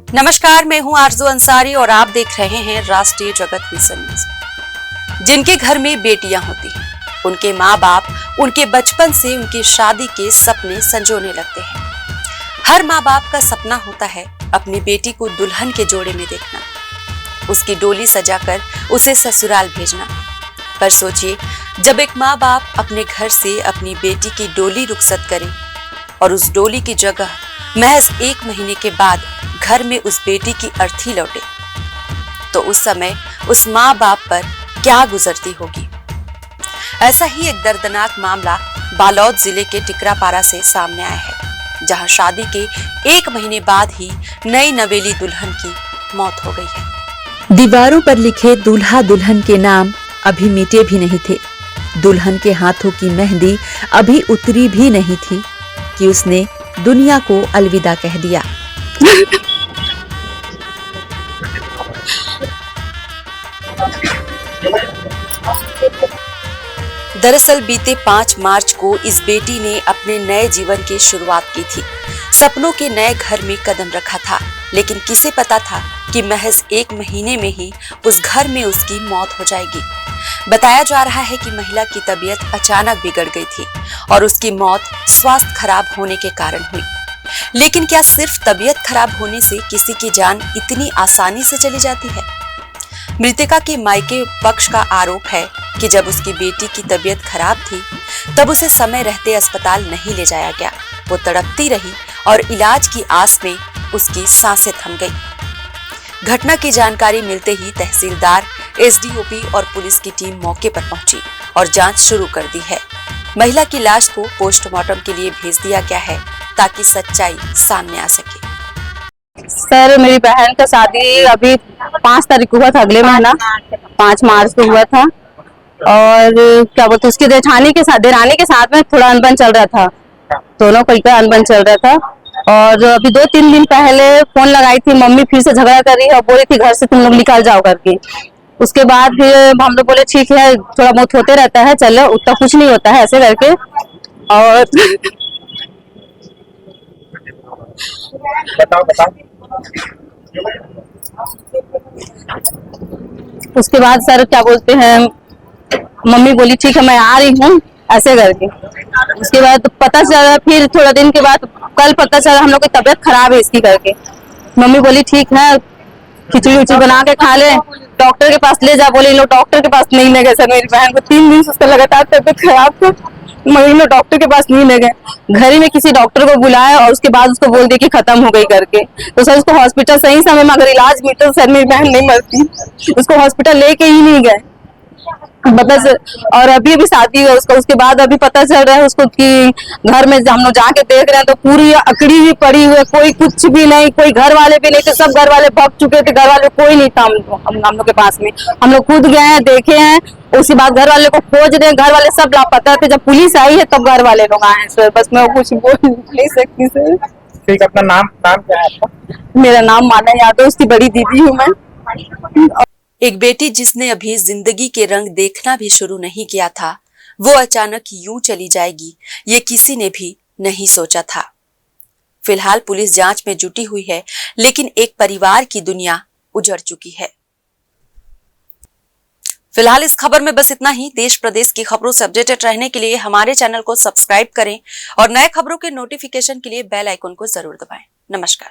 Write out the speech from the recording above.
नमस्कार, मैं हूं आरजू अंसारी और आप देख रहे हैं राष्ट्रीय जगत मिशन न्यूज। जिनके घर में बेटियां होती हैं, उनके माँ बाप उनके बचपन से उनकी शादी के सपने संजोने लगते हैं। हर माँ बाप का सपना होता है अपनी बेटी को दुल्हन के जोड़े में देखना, उसकी डोली सजाकर उसे ससुराल भेजना। पर सोचिए, जब एक माँ बाप अपने घर से अपनी बेटी की डोली रुखसत करे और उस डोली की जगह महज 1 महीने के बाद घर में उस बेटी की अर्थी लौटे, तो उस समय उस माँ बाप पर क्या गुजरती होगी। ऐसा ही एक दर्दनाक मामला बालोद जिले के टिकरापारा से सामने आया है, जहां शादी के 1 महीने बाद ही नई नवेली दुल्हन की मौत हो गई है। दीवारों पर लिखे दूल्हा दुल्हन के नाम अभी मिटे भी नहीं थे। दुल्हन के हाथों की मेहंदी अभी उतरी भी नहीं थी कि उसने दुनिया को अलविदा कह दिया। दरअसल बीते 5 मार्च को इस बेटी ने अपने नए जीवन की शुरुआत की थी। सपनों के नए घर में कदम रखा था, लेकिन किसे पता था कि महज 1 महीने में ही उस घर में उसकी मौत हो जाएगी। बताया जा रहा है कि महिला की तबीयत अचानक बिगड़ गई थी और उसकी मौत स्वास्थ्य खराब होने के कारण हुई। लेकिन क्या सिर्फ तबीयत खराब होने से किसी की जान इतनी आसानी से चली जाती है? मृतका के मायके पक्ष का आरोप है कि जब उसकी बेटी की तबीयत खराब थी, तब उसे समय रहते अस्पताल नहीं ले जाया गया। वो तड़पती रही और इलाज की आस में उसकी सांसें थम गई। घटना की जानकारी मिलते ही तहसीलदार, एसडीओपी और पुलिस की टीम मौके पर पहुंची और जांच शुरू कर दी है। महिला की लाश को पोस्टमार्टम के लिए भेज दिया गया है ताकि सच्चाई सामने आ सके। सर, मेरी बहन का शादी अभी 5 तारीख को हुआ था, अगले महीना 5 मार्च को हुआ था। और क्या बोलते, उसकी देरानी के साथ में थोड़ा अनबन चल रहा था, दोनों का अनबन चल रहा था। और अभी 2-3 दिन पहले फोन लगाई थी, मम्मी फिर से झगड़ा कर रही है और बोली थी घर से तुम लोग निकल जाओ करके। उसके बाद फिर हम लोग बोले ठीक है, थोड़ा बहुत होते रहता है, चलो उतना कुछ नहीं होता है, ऐसे करके। और बताओ। उसके बाद सर क्या बोलते हैं, मम्मी बोली ठीक है मैं आ रही हूँ, ऐसे करके। उसके बाद पता चला, फिर थोड़ा दिन के बाद कल पता चला हम लोग की तबीयत खराब है इसकी करके। मम्मी बोली ठीक है, खिचड़ी उचड़ी बना के खा ले, डॉक्टर के पास ले जा। बोले लोग डॉक्टर के पास नहीं ले गए सर, मेरी बहन को 3 दिन से उसका लगातार तबीयत खराब था, महीनों डॉक्टर के पास नहीं ले गए। घर में किसी डॉक्टर को बुलाया और उसके बाद उसको बोल दिया कि खत्म हो गई करके। तो सर उसको हॉस्पिटल सही समय में अगर इलाज मिलता तो सर मेरी बहन नहीं मरती। उसको हॉस्पिटल लेके ही नहीं गए, बता। और अभी शादी है उसका। उसके बाद अभी पता चल रहा है उसको कि घर में हम लोग जाके देख रहे हैं तो पूरी अकड़ी हुई पड़ी हुई है, कोई कुछ भी नहीं, कोई घर वाले भी नहीं थे, सब घर वाले भाग चुके थे, घर वाले कोई नहीं था हम लोग के पास में। हम लोग खुद गए हैं, देखे हैं, उसके बाद घर वाले को खोज रहे हैं, घर वाले सब लापता थे। जब पुलिस आई है तब घर वाले लोग आए हैं सर। बस मैं कुछ बोल नहीं सकती सर। ठीक, अपना नाम क्या है आपका? मेरा नाम माना यादव, उसकी बड़ी दीदी हूँ मैं। एक बेटी जिसने अभी जिंदगी के रंग देखना भी शुरू नहीं किया था, वो अचानक यूं चली जाएगी, ये किसी ने भी नहीं सोचा था। फिलहाल पुलिस जांच में जुटी हुई है, लेकिन एक परिवार की दुनिया उजड़ चुकी है। फिलहाल इस खबर में बस इतना ही। देश प्रदेश की खबरों से अपडेटेड रहने के लिए हमारे चैनल को सब्सक्राइब करें और नए खबरों के नोटिफिकेशन के लिए बेल आइकन को जरूर दबाएं। नमस्कार।